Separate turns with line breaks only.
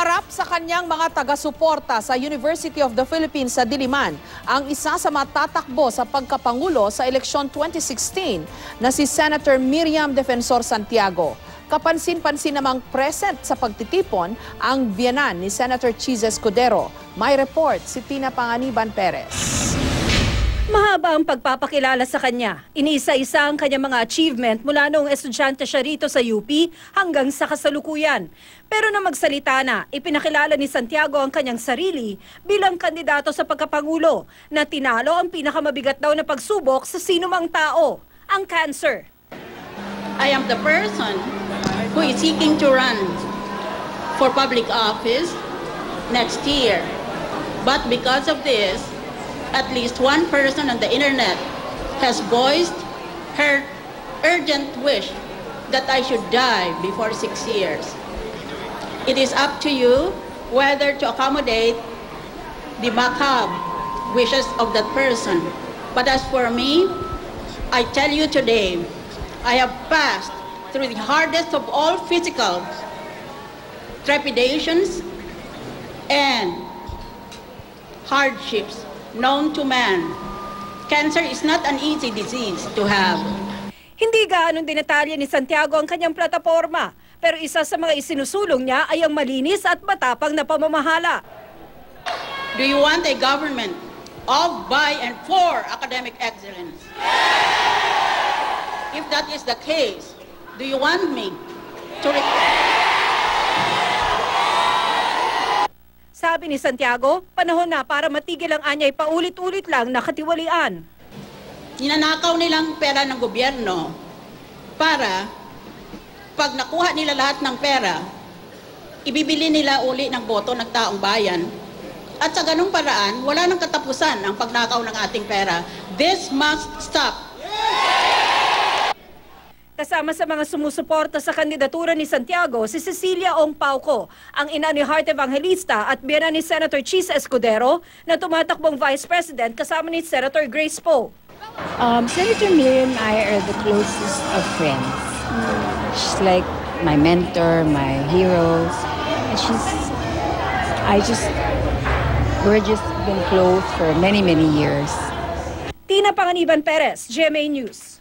Humarap sa kanyang mga taga-suporta sa University of the Philippines sa Diliman ang isa sa matatakbo sa pagkapangulo sa eleksyon 2016 na si Senator Miriam Defensor Santiago. Kapansin-pansin namang present sa pagtitipon ang biyenan ni Senator Chis Escudero. May report si Tina Panganiban Perez.
Mahaba ang pagpapakilala sa kanya. Iniisa-isa ang kanyang mga achievement mula noong estudyante siya rito sa UP hanggang sa kasalukuyan. Pero nang magsalita na, ipinakilala ni Santiago ang kanyang sarili bilang kandidato sa pagkapangulo na tinalo ang pinakamabigat daw na pagsubok sa sinumang tao, ang cancer.
I am the person who is seeking to run for public office next year. But because of this, at least one person on the internet has voiced her urgent wish that I should die before 6 years. It is up to you whether to accommodate the macabre wishes of that person. But as for me, I tell you today, I have passed through the hardest of all physical trepidations and hardships known to man. Cancer is not an easy disease to have.
Hindi gaanong dinatalya ni Santiago ang kanyang plataforma, pero isa sa mga isinusulong niya ay ang malinis at matapang na pamamahala.
Do you want a government of, by, and for academic excellence? If that is the case, do you want me to...
Sabi ni Santiago, panahon na para matigil ang anyay paulit-ulit lang na katiwalian.
Ninanakaw nilang pera ng gobyerno para pag nakuha nila lahat ng pera, ibibili nila uli ng boto ng taong bayan. At sa ganung paraan, wala nang katapusan ang pagnakaw ng ating pera. This must stop.
Kasama sa mga sumusuporta sa kandidatura ni Santiago, si Cecilia Ong Pauco, ang ina ni Heart Evangelista at biyenan ni Senator Chis Escudero na tumatakbong Vice President kasama ni Senator Grace Poe.
Senator Miriam and I are the closest of friends. She's like my mentor, my hero. And we're just been close for many, many years.
Tina Panganiban Perez, GMA News.